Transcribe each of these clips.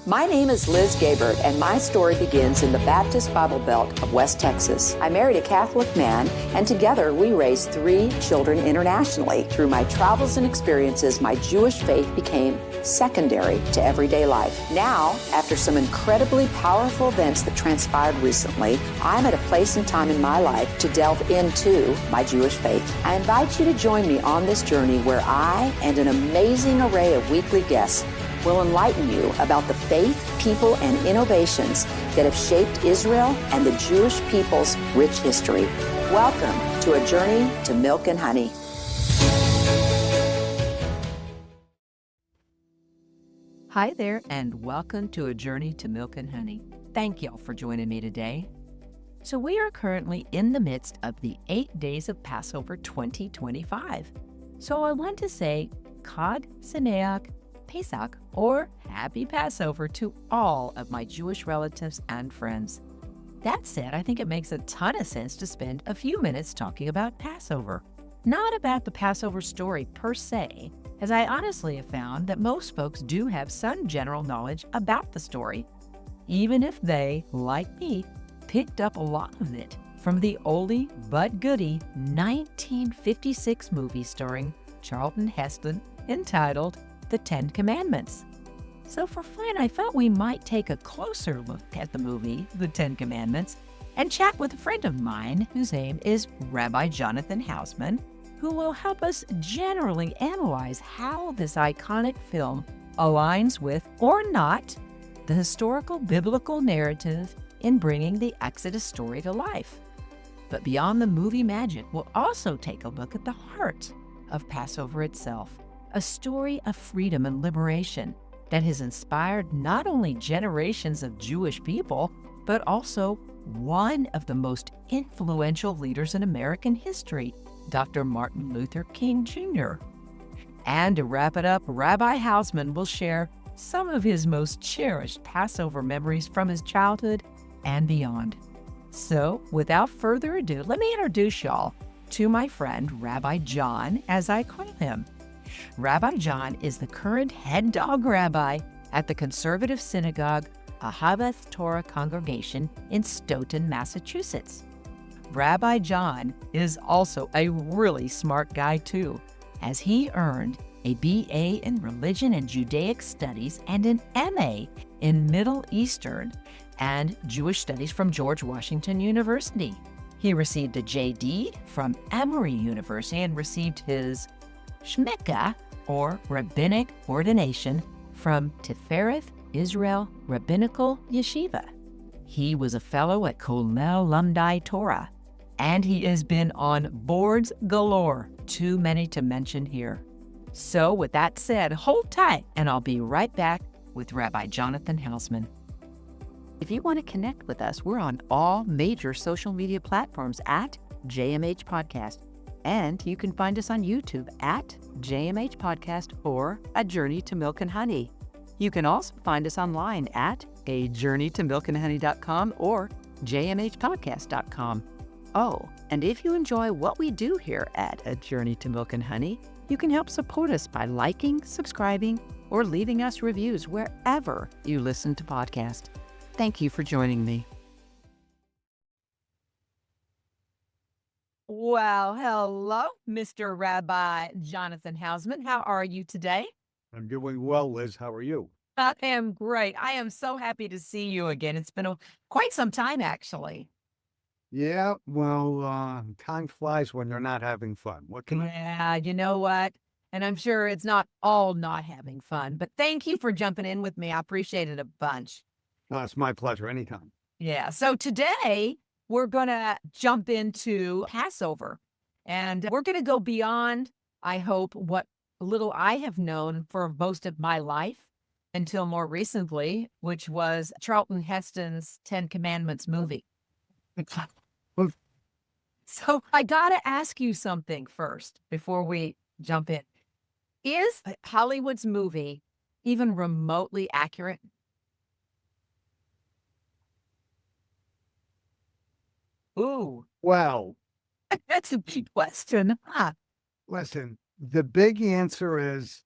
My name is Liz Gabert, and my story begins in the Baptist Bible Belt of West Texas. I married a Catholic man, and together we raised 3 children internationally. Through my travels and experiences, my Jewish faith became secondary to everyday life. Now, after some incredibly powerful events that transpired recently, I'm at a place and time in my life to delve into my Jewish faith. I invite you to join me on this journey where I and an amazing array of weekly guests will enlighten you about the faith, people, and innovations that have shaped Israel and the Jewish people's rich history. Welcome to A Journey to Milk and Honey. Hi there, and welcome to A Journey to Milk and Honey. Thank y'all for joining me today. So we are currently in the midst of the 8 days of Passover 2025. So I want to say Chag Sameach Pesach, or Happy Passover, to all of my Jewish relatives and friends. That said, I think it makes a ton of sense to spend a few minutes talking about Passover. Not about the Passover story per se, as I honestly have found that most folks do have some general knowledge about the story, even if they, like me, picked up a lot of it from the oldie but goodie 1956 movie starring Charlton Heston entitled The 10 Commandments. So for fun, I thought we might take a closer look at the movie, The 10 Commandments, and chat with a friend of mine whose name is Rabbi Jonathan Hausman, who will help us generally analyze how this iconic film aligns with, or not, the historical biblical narrative in bringing the Exodus story to life. But beyond the movie magic, we'll also take a look at the heart of Passover itself. A story of freedom and liberation that has inspired not only generations of Jewish people, but also one of the most influential leaders in American history, Dr. Martin Luther King Jr. And to wrap it up, Rabbi Hausman will share some of his most cherished Passover memories from his childhood and beyond. So, without further ado, let me introduce y'all to my friend, Rabbi John, as I call him. Rabbi John is the current head dog rabbi at the conservative synagogue Ahavath Torah congregation in Stoughton, Massachusetts. Rabbi John is also a really smart guy too, as he earned a BA in Religion and Judaic Studies and an MA in Middle Eastern and Jewish Studies from George Washington University. He received a JD from Emory University and received his Shmeka, or Rabbinic Ordination, from Tiferet Israel Rabbinical Yeshiva. He was a fellow at Kollel Lamdai Torah, and he has been on boards galore, too many to mention here. So with that said, hold tight, and I'll be right back with Rabbi Jonathan Hausman. If you want to connect with us, we're on all major social media platforms at JMH Podcast. And you can find us on YouTube at JMH Podcast or A Journey to Milk and Honey. You can also find us online at ajourneytomilkandhoney.com or jmhpodcast.com. Oh, and if you enjoy what we do here at A Journey to Milk and Honey, you can help support us by liking, subscribing, or leaving us reviews wherever you listen to podcasts. Thank you for joining me. Well, hello, Mr. Rabbi Jonathan Hausman. How are you today? I'm doing well, Liz. How are you? I am great. I am so happy to see you again. It's been quite some time, actually. Yeah, well, time flies when you're not having fun. What can Yeah, you know what? And I'm sure it's not all not having fun, but thank you for jumping in with me. I appreciate it a bunch. It's my pleasure. Anytime. Yeah. So today we're going to jump into Passover, and we're going to go beyond, I hope, what little I have known for most of my life until more recently, which was Charlton Heston's 10 Commandments movie. Well, So I got to ask you something first before we jump in. Is Hollywood's movie even remotely accurate? Ooh, well, that's a big question. Huh? listen, the big answer is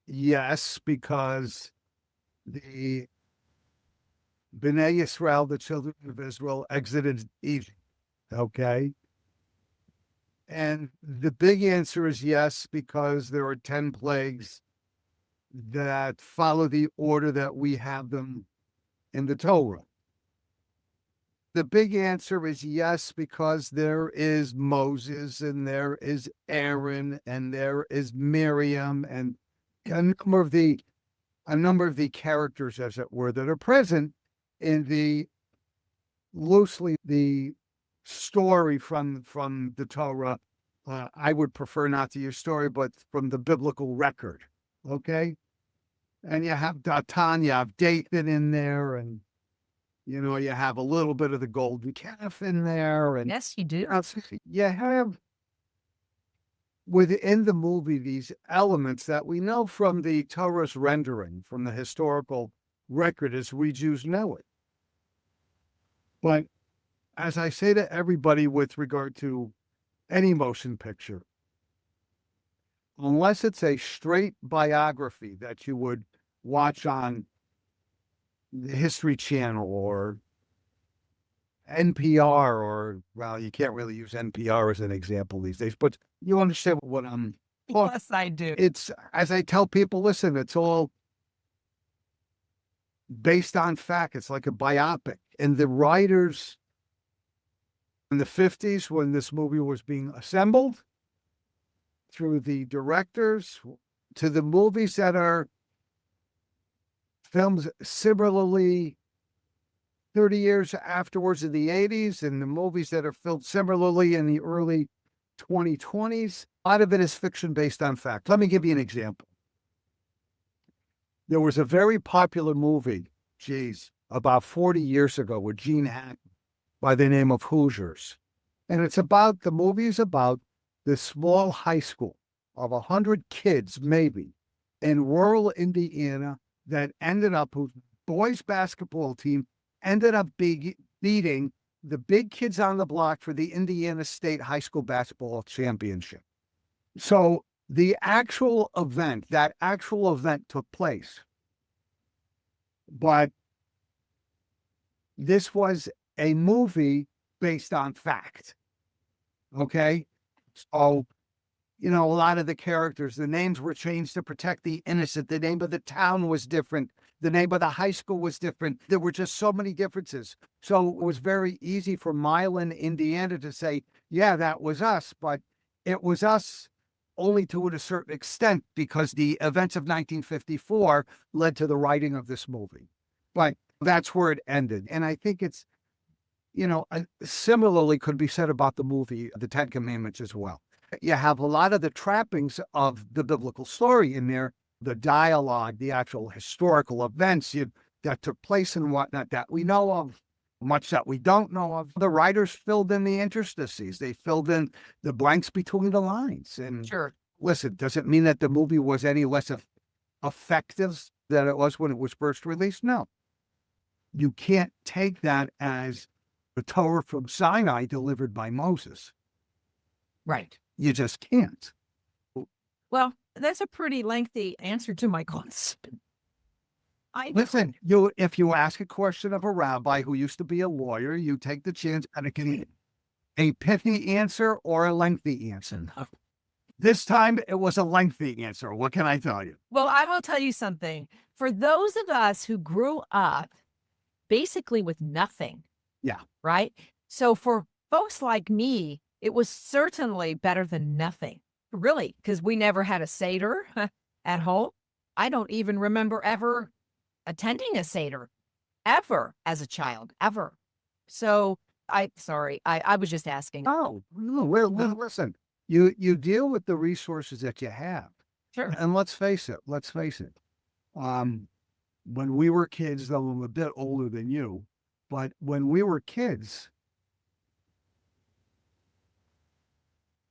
yes, because the Bnei Yisrael, the children of Israel, exited Egypt. Okay. And the big answer is yes, because there are 10 plagues that follow the order that we have them in the Torah. The big answer is yes, because there is Moses and there is Aaron and there is Miriam and a number of the characters, as it were, that are present in the loosely the story from the Torah. I would prefer not to use story, but from the biblical record. Okay. And you have Datan, you have Dathan in there, and you have a little bit of the golden calf in there. And Yes, you do. you have within the movie these elements that we know from the Torah's rendering, from the historical record as we Jews know it. But as I say to everybody with regard to any motion picture, unless it's a straight biography that you would watch on the History Channel or NPR, or, well, you can't really use NPR as an example these days, but you understand what I'm talking. Yes, I do. It's, as I tell people, listen, it's all based on fact. It's like a biopic. And the writers in the 50s, when this movie was being assembled, through the directors, to the movies that are filmed similarly 30 years afterwards in the 80s, and the movies that are filmed similarly in the early 2020s, a lot of it is fiction based on fact. Let me give you an example. There was a very popular movie, about 40 years ago with Gene Hackman by the name of Hoosiers. And the movie is about this small high school of 100 kids, maybe, in rural Indiana that ended up, whose boys basketball team ended up beating the big kids on the block for the Indiana State High School Basketball Championship. So that actual event took place. But this was a movie based on fact. Okay? So, a lot of the characters, the names were changed to protect the innocent. The name of the town was different. The name of the high school was different. There were just so many differences. So it was very easy for Milan, Indiana to say, yeah, that was us. But it was us only to a certain extent, because the events of 1954 led to the writing of this movie. But that's where it ended. And I think it's, similarly could be said about the movie, The Ten Commandments, as well. You have a lot of the trappings of the biblical story in there, the dialogue, the actual historical events that took place and whatnot that we know of, much that we don't know of. The writers filled in the interstices. They filled in the blanks between the lines. And Sure. Listen, does it mean that the movie was any less effective than it was when it was first released? No. You can't take that as the Torah from Sinai delivered by Moses. Right. You just can't. Well, that's a pretty lengthy answer to my question. Listen, if you ask a question of a rabbi who used to be a lawyer, you take the chance and get a pithy answer or a lengthy answer. This time it was a lengthy answer. What can I tell you? Well, I will tell you something. For those of us who grew up basically with nothing. Yeah. Right? So for folks like me, it was certainly better than nothing. Really, because we never had a Seder at home. I don't even remember ever attending a Seder, ever, as a child, ever. So I was just asking. Oh, well, listen, you deal with the resources that you have. Sure. And let's face it. When we were kids, though I'm a bit older than you, but when we were kids,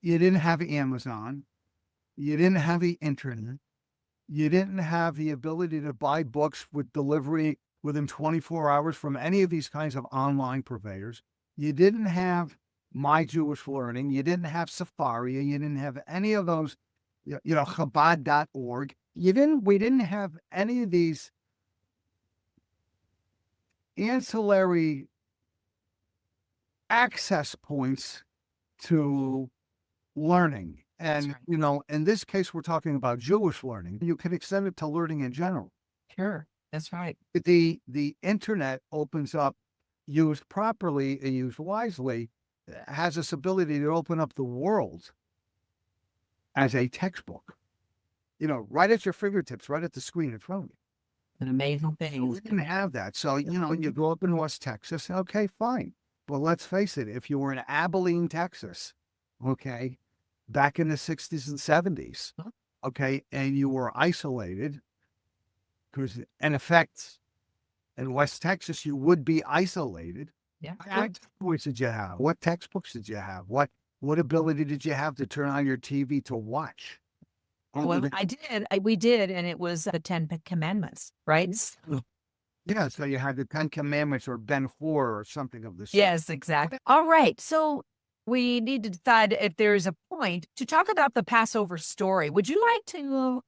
you didn't have Amazon. You didn't have the internet. You didn't have the ability to buy books with delivery within 24 hours from any of these kinds of online purveyors. You didn't have My Jewish Learning. You didn't have Safari. You didn't have any of those, Chabad.org. We didn't have any of these ancillary access points to learning. And, right. in this case, we're talking about Jewish learning. You can extend it to learning in general. Sure. That's right. The internet opens up, used properly and used wisely, has this ability to open up the world as a textbook, right at your fingertips, right at the screen in front of you. An amazing We thing. didn't have that. So, you grow up in West Texas, okay, fine. But let's face it, if you were in Abilene, Texas, okay, back in the 60s and 70s, Huh? okay, and you were isolated, because in effect, in West Texas, you would be isolated. Yeah. What textbooks did you have? What textbooks did you have? What ability did you have to turn on your TV to watch? Well, I did. We did. And it was the 10 Commandments, right? Yeah, so you had the 10 Commandments or Ben Hur or something of the sort. Yes, exactly. All right. So we need to decide if there's a point to talk about the Passover story. Would you like to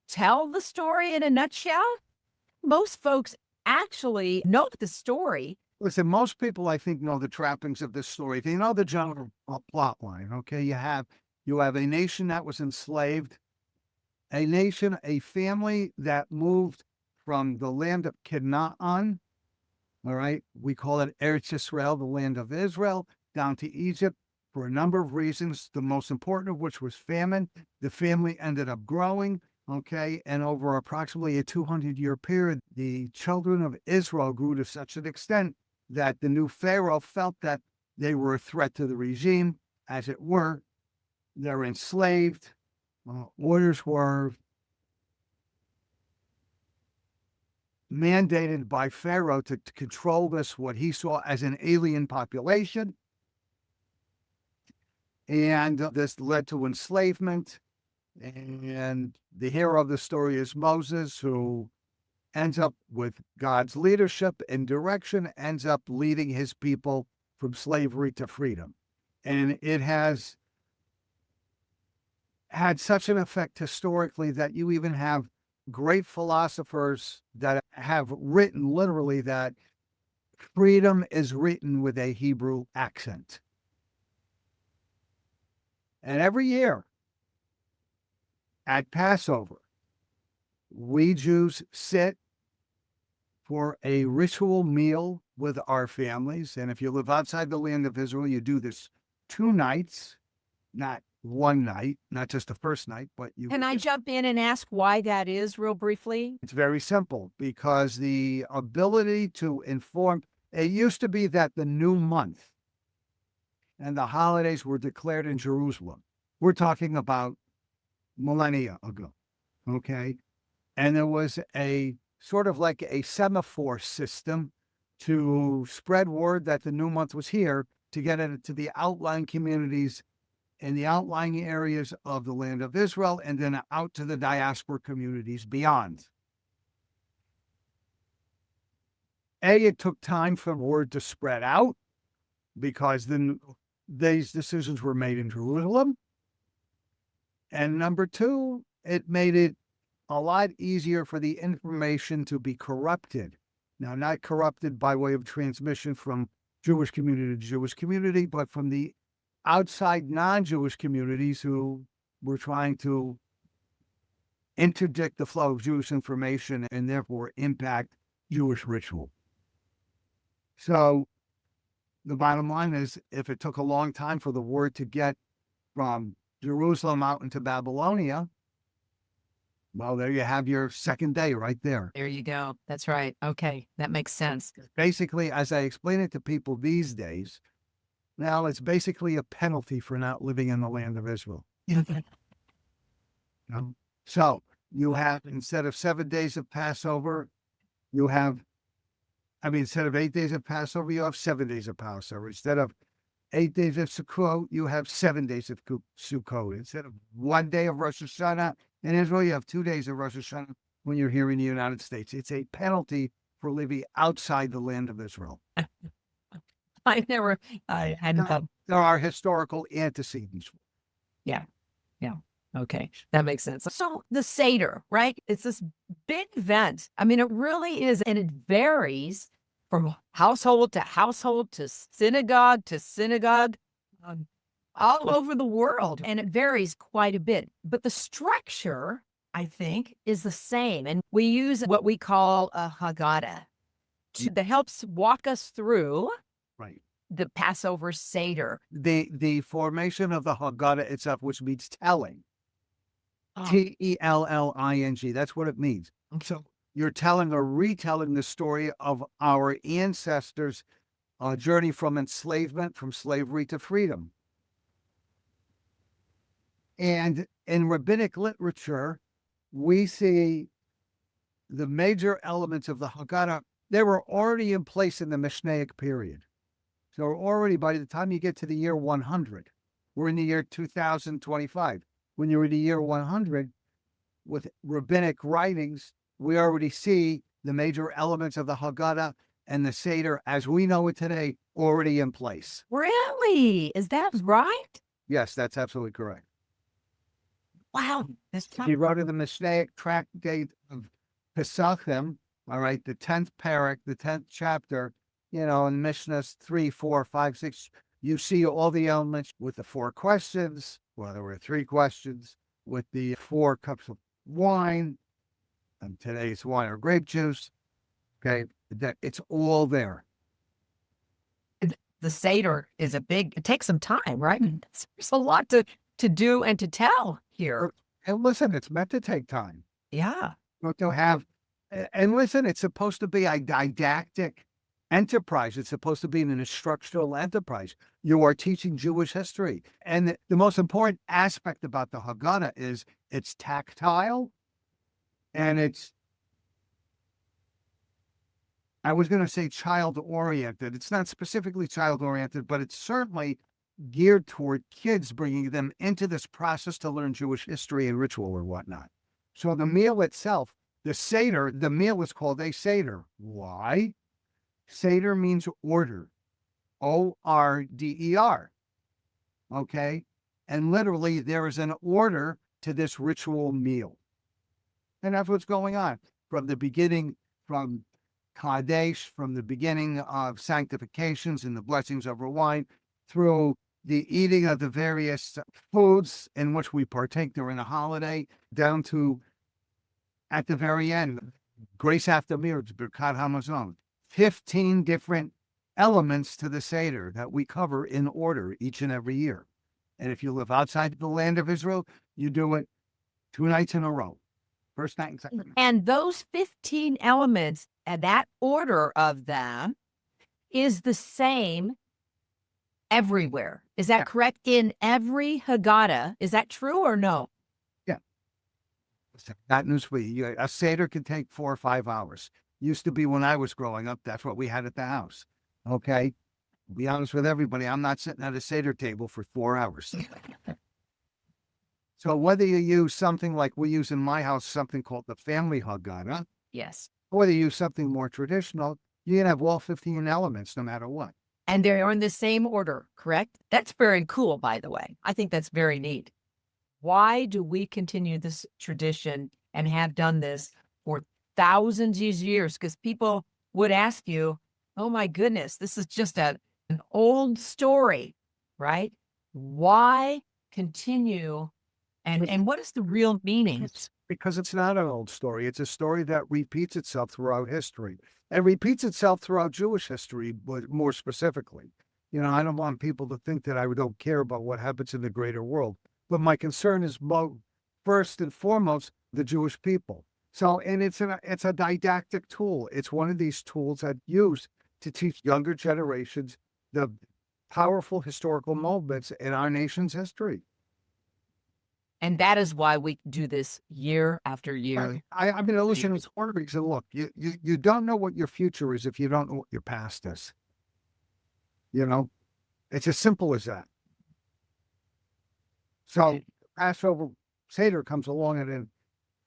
tell the story in a nutshell? Most folks actually know the story. Listen, most people, I think, know the trappings of this story. They know the general plot line, okay? You have a nation that was enslaved, a family that moved from the land of Canaan, all right? We call it Eretz Israel, the land of Israel, down to Egypt for a number of reasons, the most important of which was famine. The family ended up growing, okay? And over approximately a 200-year period, the children of Israel grew to such an extent that the new Pharaoh felt that they were a threat to the regime, as it were. They're enslaved. Orders were mandated by Pharaoh to control this, what he saw as an alien population. And this led to enslavement. And the hero of the story is Moses, who ends up with God's leadership and direction, ends up leading his people from slavery to freedom. And it has had such an effect historically that you even have great philosophers that have written literally that freedom is written with a Hebrew accent. And every year at Passover, we Jews sit for a ritual meal with our families. And if you live outside the land of Israel, you do this 2 nights, not one night, not just the first night, but you. Can I jump in and ask why that is real briefly? It's very simple, because the ability to inform, it used to be that the new month and the holidays were declared in Jerusalem. We're talking about millennia ago, okay? And there was a sort of like a semaphore system to spread word that the new month was here, to get it to the outlying communities in the outlying areas of the land of Israel, and then out to the diaspora communities beyond. It took time for word to spread out, because then these decisions were made in Jerusalem. And number 2, it made it a lot easier for the information to be corrupted. Now, not corrupted by way of transmission from Jewish community to Jewish community, but from the outside non-Jewish communities who were trying to interdict the flow of Jewish information and therefore impact Jewish ritual. So the bottom line is, if it took a long time for the word to get from Jerusalem out into Babylonia, well, there you have your second day right there. There you go. That's right. Okay. That makes sense. Basically, as I explain it to people these days, now it's basically a penalty for not living in the land of Israel. So you have, instead of 7 days of Passover, instead of 8 days of Passover, you have 7 days of Passover. Instead of 8 days of Sukkot, you have 7 days of Sukkot. Instead of 1 day of Rosh Hashanah in Israel, you have 2 days of Rosh Hashanah when you're here in the United States. It's a penalty for living outside the land of Israel. I hadn't thought. There are historical antecedents. Yeah. Okay. That makes sense. So the Seder, right? It's this big event. I mean, it really is. And it varies from household to synagogue, all over the world. And it varies quite a bit. But the structure, I think, is the same. And we use what we call a Haggadah that helps walk us through Right. the Passover Seder. The formation of the Haggadah itself, which means telling. Oh. Telling. That's what it means. So you're telling or retelling the story of our ancestors' journey from enslavement, from slavery to freedom. And in rabbinic literature, we see the major elements of the Haggadah. They were already in place in the Mishnaic period. So already by the time you get to the year 100, we're in the year 2025. When you're in the year 100, with rabbinic writings, we already see the major elements of the Haggadah and the Seder, as we know it today, already in place. Really? Is that right? Yes, that's absolutely correct. Wow. He wrote in the Mishnaic tractate of Pesachim, all right, the 10th parak, the 10th chapter, in Mishnahs 3, 4, 5, 6, you see all the elements with the 4 questions. Well, there were 3 questions with the 4 cups of wine, and today's wine or grape juice. Okay, it's all there. The Seder is it takes some time, right? There's a lot to do and to tell here. And listen, it's meant to take time. Yeah. To have, and listen, it's supposed to be a didactic enterprise. It's supposed to be an instructional enterprise. You are teaching Jewish history. And the most important aspect about the Haggadah is it's tactile and it's, I was going to say child-oriented. It's not specifically child-oriented, but it's certainly geared toward kids, bringing them into this process to learn Jewish history and ritual or whatnot. So the meal itself, the Seder, the meal is called a Seder. Why? Seder means order. O-R-D-E-R. Okay? And literally, there is an order to this ritual meal. And that's what's going on. From the beginning, from Kadesh, from the beginning of sanctifications and the blessings over wine, through the eating of the various foods in which we partake during the holiday, down to, at the very end, Grace After Miracles, Birkat Hamazon. 15 different elements to the Seder that we cover in order each and every year. And if you live outside the land of Israel, you do it 2 nights in a row. First night and second night. And those 15 elements, and that order of them is the same everywhere. Is that correct? In every Haggadah, is that true or no? Yeah. That news for you. A Seder can take 4 or 5 hours. Used to be when I was growing up, that's what we had at the house. Okay? To be honest with everybody, I'm not sitting at a Seder table for 4 hours. So whether you use something like we use in my house, something called the family Haggadah, Yes. or whether you use something more traditional, you can have all 15 elements no matter what. And they are in the same order, correct? That's very cool, by the way. I think that's very neat. Why do we continue this tradition and have done this for thousands of years? Because people would ask you, oh my goodness, this is just an old story, right? Why continue? And what is the real meaning? Because it's not an old story. It's a story that repeats itself throughout history. And repeats itself throughout Jewish history, but more specifically. I don't want people to think that I don't care about what happens in the greater world. But my concern is first and foremost the Jewish people. So, and it's a didactic tool. It's one of these tools that used to teach younger generations the powerful historical moments in our nation's history. And that is why we do this year after year. I mean, listen, it's one reason. Look, you don't know what your future is if you don't know what your past is. It's as simple as that. So Passover Seder comes along and it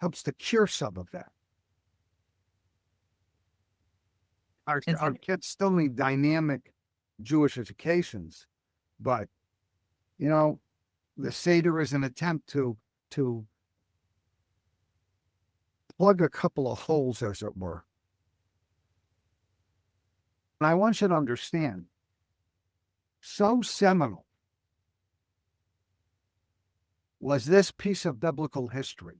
helps to cure some of that. Our kids still need dynamic Jewish educations, but, the Seder is an attempt to plug a couple of holes, as it were. And I want you to understand, so seminal was this piece of biblical history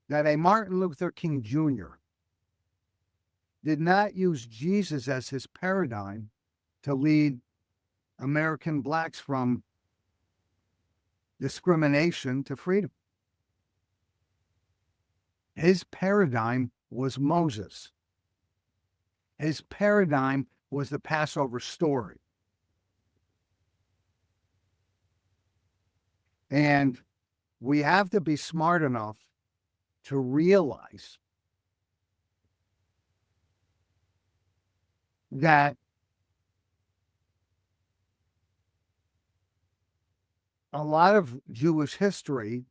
that a Martin Luther King Jr. did not use Jesus as his paradigm to lead American blacks from discrimination to freedom. His paradigm was Moses. His paradigm was the Passover story. And we have to be smart enough to realize that a lot of Jewish history,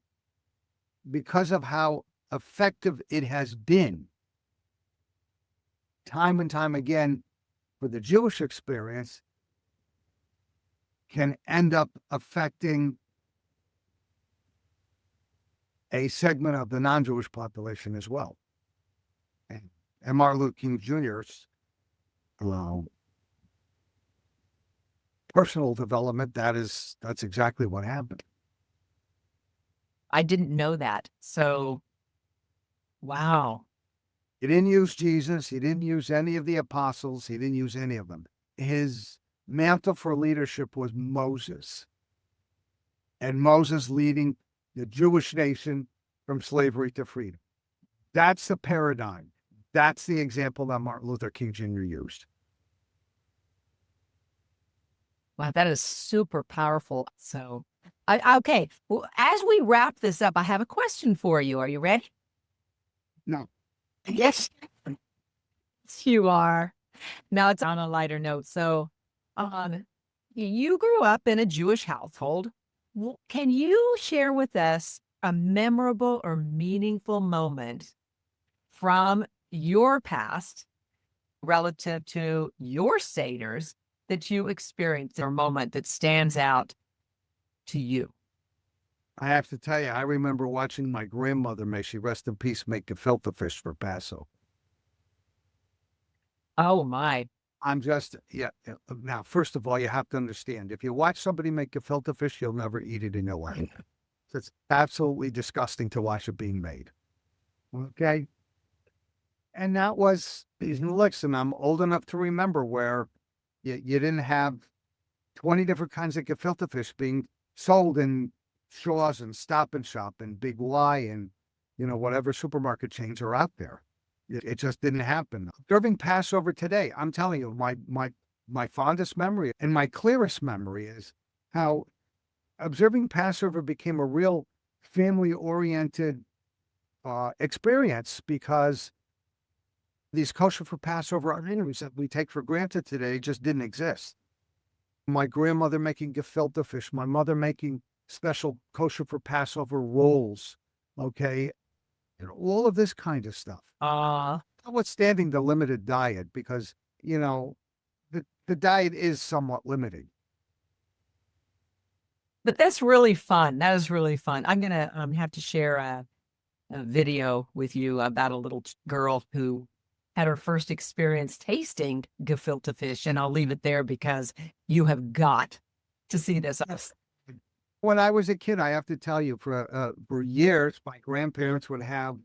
because of how effective it has been time and time again for the Jewish experience, can end up affecting a segment of the non-Jewish population as well. And Martin Luther King Jr.'s personal development, that's exactly what happened. I didn't know that. So, wow. He didn't use Jesus. He didn't use any of the apostles. He didn't use any of them. His mantle for leadership was Moses. And Moses leading the Jewish nation from slavery to freedom. That's the paradigm. That's the example that Martin Luther King Jr. used. Wow, that is super powerful. So, okay. Well, as we wrap this up, I have a question for you. Are you ready? No. Yes, you are. Now it's on a lighter note. So, you grew up in a Jewish household. Can you share with us a memorable or meaningful moment from your past relative to your Seders that you experienced, or moment that stands out to you? I have to tell you, I remember watching my grandmother, may she rest in peace, make gefilte fish for Passover. Oh, my. Now, first of all, you have to understand, if you watch somebody make gefilte fish, you'll never eat it in your life. It's absolutely disgusting to watch it being made. Okay? And that was, listen, I'm old enough to remember where you didn't have 20 different kinds of gefilte fish being sold in Shaw's and Stop and Shop and Big Y and, whatever supermarket chains are out there. It just didn't happen. Observing Passover today, I'm telling you, my fondest memory and my clearest memory is how observing Passover became a real family-oriented experience, because these kosher for Passover items that we take for granted today just didn't exist. My grandmother making gefilte fish, my mother making special kosher for Passover rolls, okay? And all of this kind of stuff. Notwithstanding the limited diet, because, the diet is somewhat limited. But that's really fun. That is really fun. I'm going to have to share a video with you about a little girl who had her first experience tasting gefilte fish, and I'll leave it there because you have got to see this. When I was a kid, I have to tell you, for years, my grandparents would have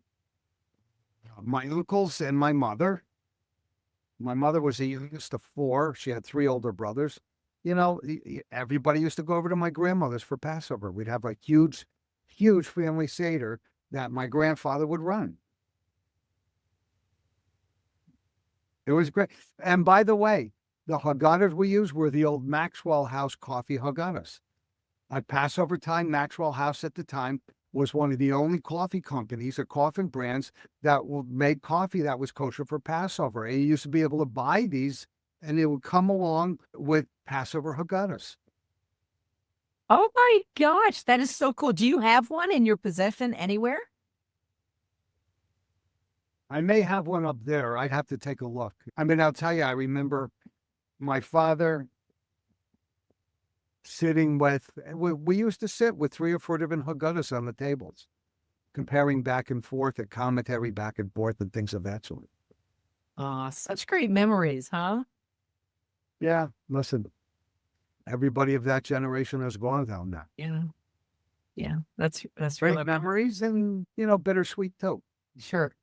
my uncles and my mother. My mother was the youngest of four. She had three older brothers. Everybody used to go over to my grandmother's for Passover. We'd have a huge, huge family Seder that my grandfather would run. It was great. And by the way, the Haggadahs we used were the old Maxwell House coffee Haggadahs. At Passover time, Maxwell House at the time was one of the only coffee companies or coffee brands that made coffee that was kosher for Passover. And you used to be able to buy these, and it would come along with Passover Haggadahs. Oh my gosh, that is so cool. Do you have one in your possession anywhere? I may have one up there. I'd have to take a look. I'll tell you, I remember my father sitting with, we used to sit with 3 or 4 different Haggadahs on the tables, comparing back and forth, a commentary back and forth, and things of that sort. Such great memories, huh? Yeah, listen, everybody of that generation has gone down that. Yeah. Yeah. That's Great really memories and, bittersweet too. sure.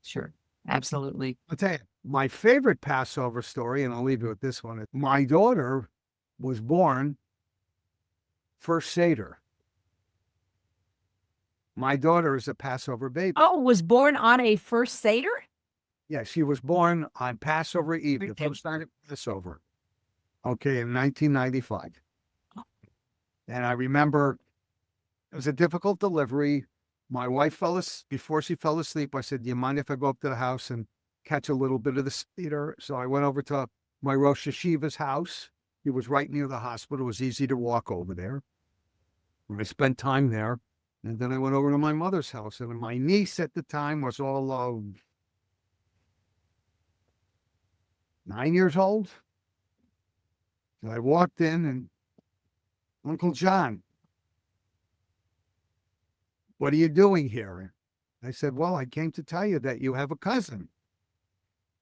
Sure. Absolutely. I'll tell you, my favorite Passover story, and I'll leave you with this one. My daughter was born first Seder. My daughter is a Passover baby. Oh, was born on a first Seder? Yeah, she was born on Passover Eve, the Okay. first night of Passover. Okay, in 1995. And I remember it was a difficult delivery. My wife before she fell asleep, I said, do you mind if I go up to the house and catch a little bit of the Seder? So I went over to my Rosh Hashiva's house. He was right near the hospital. It was easy to walk over there. I spent time there. And then I went over to my mother's house. And my niece at the time was all 9 years old. So I walked in and, Uncle John, what are you doing here? I said, well, I came to tell you that you have a cousin.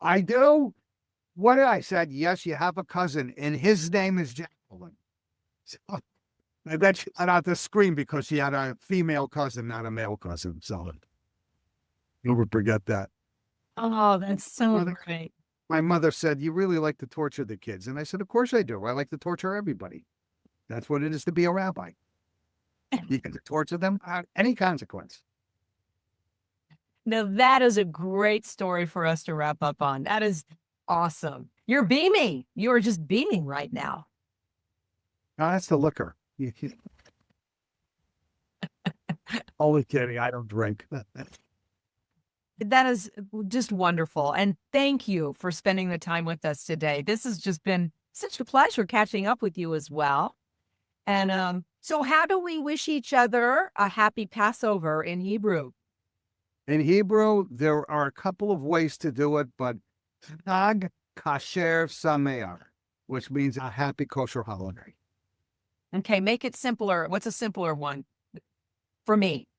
I do? What did I said? Yes, you have a cousin, and his name is Jacqueline. So, I bet she let out the scream because she had a female cousin, not a male cousin. So never forget that. Oh, that's so great. My mother said, you really like to torture the kids. And I said, of course I do. I like to torture everybody. That's what it is to be a rabbi. You can torture them without any consequence. Now, that is a great story for us to wrap up on. That is awesome. You're beaming. You are just beaming right now. No, that's the liquor. Only kidding. I don't drink. That is just wonderful. And thank you for spending the time with us today. This has just been such a pleasure catching up with you as well. And so how do we wish each other a happy Passover in Hebrew? In Hebrew, there are a couple of ways to do it, but Chag Kasher Sameach, which means a happy kosher holiday. Okay, make it simpler. What's a simpler one for me?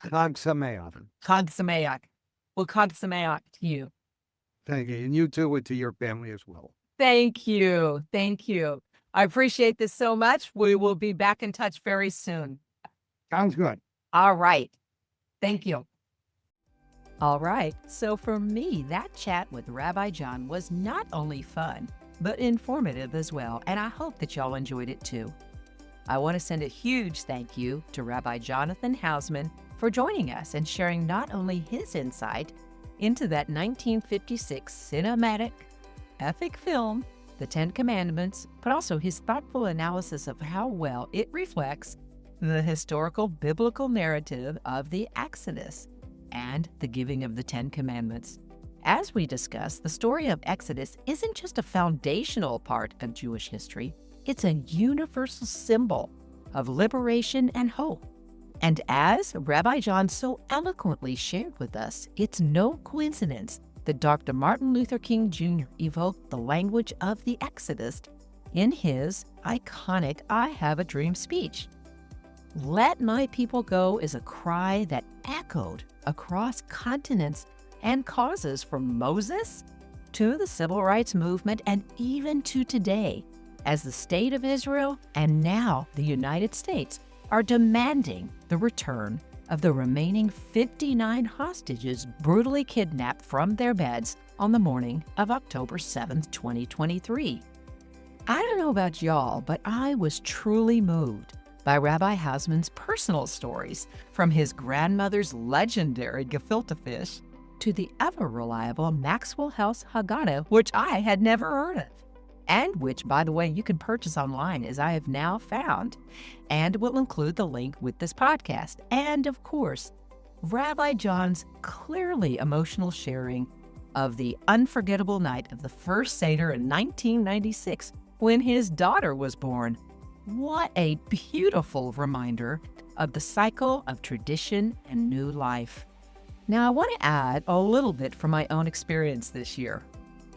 Chag Sameach. Chag Sameach. Well, Chag Sameach to you. Thank you. And you too, and to your family as well. Thank you. Thank you. I appreciate this so much. We will be back in touch very soon. Sounds good. All right. Thank you. All right. So for me, that chat with Rabbi John was not only fun, but informative as well. And I hope that y'all enjoyed it too. I want to send a huge thank you to Rabbi Jonathan Hausman for joining us and sharing not only his insight into that 1956 cinematic epic film, The Ten Commandments, but also his thoughtful analysis of how well it reflects the historical biblical narrative of the Exodus and the giving of the Ten Commandments. As we discussed, the story of Exodus isn't just a foundational part of Jewish history, it's a universal symbol of liberation and hope. And as Rabbi John so eloquently shared with us, it's no coincidence that Dr. Martin Luther King Jr. evoked the language of the Exodus in his iconic I Have a Dream speech. Let my people go is a cry that echoed across continents and causes from Moses to the civil rights movement and even to today, as the state of Israel and now the United States are demanding the return of the remaining 59 hostages brutally kidnapped from their beds on the morning of October 7th, 2023. I don't know about y'all, but I was truly moved by Rabbi Hausman's personal stories, from his grandmother's legendary gefilte fish to the ever-reliable Maxwell House Haggadah, which I had never heard of, and which, by the way, you can purchase online, as I have now found, and will include the link with this podcast. And, of course, Rabbi John's clearly emotional sharing of the unforgettable night of the first Seder in 1996 when his daughter was born. What a beautiful reminder of the cycle of tradition and new life. Now, I want to add a little bit from my own experience this year.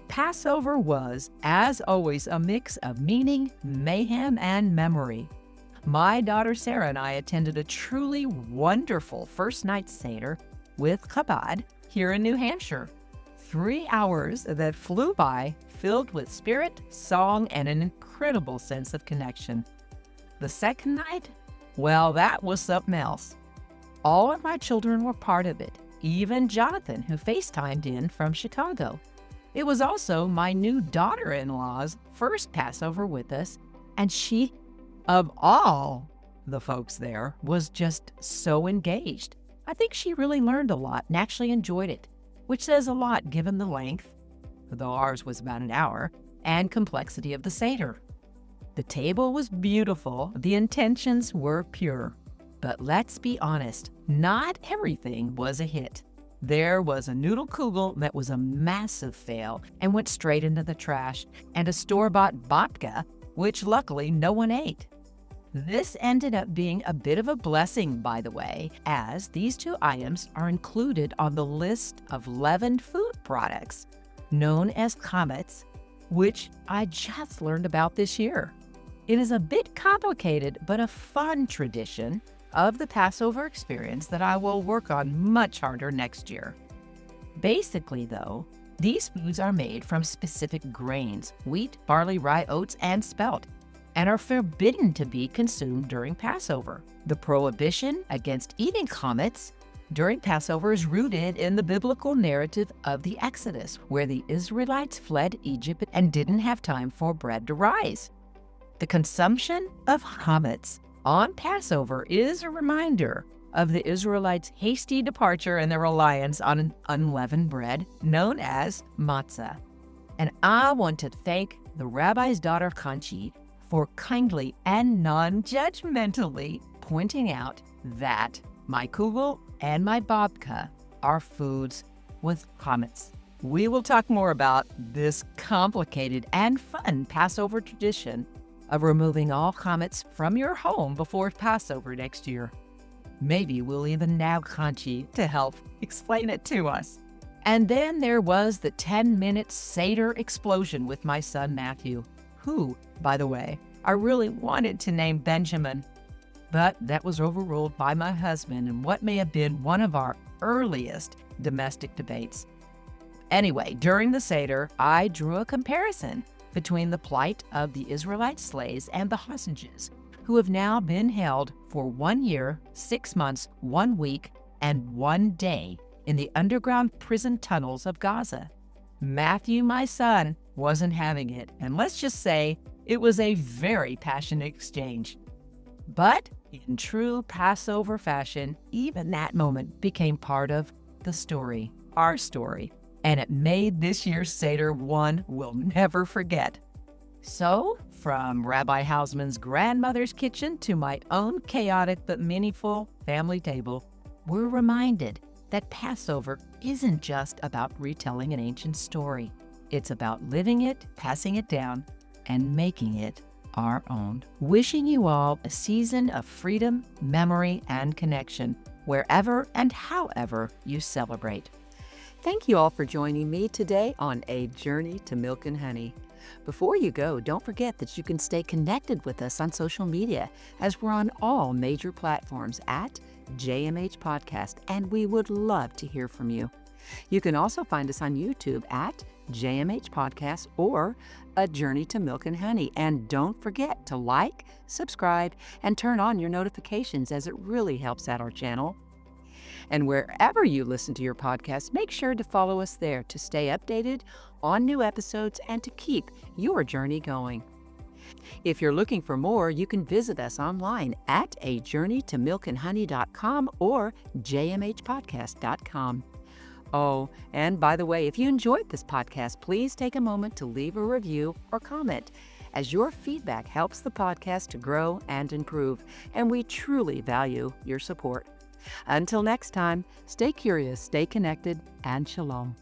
Passover was, as always, a mix of meaning, mayhem, and memory. My daughter Sarah and I attended a truly wonderful first night Seder with Chabad here in New Hampshire. 3 hours that flew by, filled with spirit, song, and an incredible sense of connection. The second night, well, that was something else. All of my children were part of it, even Jonathan, who FaceTimed in from Chicago. It was also my new daughter-in-law's first Passover with us, and she, of all the folks there, was just so engaged. I think she really learned a lot and actually enjoyed it, which says a lot given the length, though ours was about an hour, and complexity of the Seder. The table was beautiful, the intentions were pure. But let's be honest, not everything was a hit. There was a noodle kugel that was a massive fail and went straight into the trash, and a store-bought babka, which luckily no one ate. This ended up being a bit of a blessing, by the way, as these two items are included on the list of leavened food products known as chametz, which I just learned about this year. It is a bit complicated, but a fun tradition of the Passover experience that I will work on much harder next year. Basically, though, these foods are made from specific grains: wheat, barley, rye, oats, and spelt, and are forbidden to be consumed during Passover. The prohibition against eating chametz during Passover is rooted in the biblical narrative of the Exodus, where the Israelites fled Egypt and didn't have time for bread to rise. The consumption of chametz on Passover is a reminder of the Israelites' hasty departure and their reliance on an unleavened bread known as matzah. And I want to thank the rabbi's daughter Kanchi for kindly and non-judgmentally pointing out that my kugel and my babka are foods with chametz. We will talk more about this complicated and fun Passover tradition of removing all chametz from your home before Passover next year. Maybe we'll even nab Kanchi to help explain it to us. And then there was the 10-minute Seder explosion with my son Matthew, who, by the way, I really wanted to name Benjamin, but that was overruled by my husband in what may have been one of our earliest domestic debates. Anyway, during the Seder, I drew a comparison between the plight of the Israelite slaves and the hostages, who have now been held for 1 year, 6 months, 1 week, and 1 day in the underground prison tunnels of Gaza. Matthew, my son, wasn't having it, and let's just say it was a very passionate exchange. But in true Passover fashion, even that moment became part of the story, our story, and it made this year's Seder one we'll never forget. So, from Rabbi Hausman's grandmother's kitchen to my own chaotic but meaningful family table, we're reminded that Passover isn't just about retelling an ancient story. It's about living it, passing it down, and making it our own. Wishing you all a season of freedom, memory, and connection, wherever and however you celebrate. Thank you all for joining me today on A Journey to Milk and Honey. Before you go, don't forget that you can stay connected with us on social media, as we're on all major platforms at JMH Podcast, and we would love to hear from you. You can also find us on YouTube at JMH Podcast or A Journey to Milk and Honey. And don't forget to like, subscribe, and turn on your notifications, as it really helps out our channel. And wherever you listen to your podcast, make sure to follow us there to stay updated on new episodes and to keep your journey going. If you're looking for more, you can visit us online at ajourneytomilkandhoney.com or jmhpodcast.com. Oh, and by the way, if you enjoyed this podcast, please take a moment to leave a review or comment, as your feedback helps the podcast to grow and improve, and we truly value your support. Until next time, stay curious, stay connected, and shalom.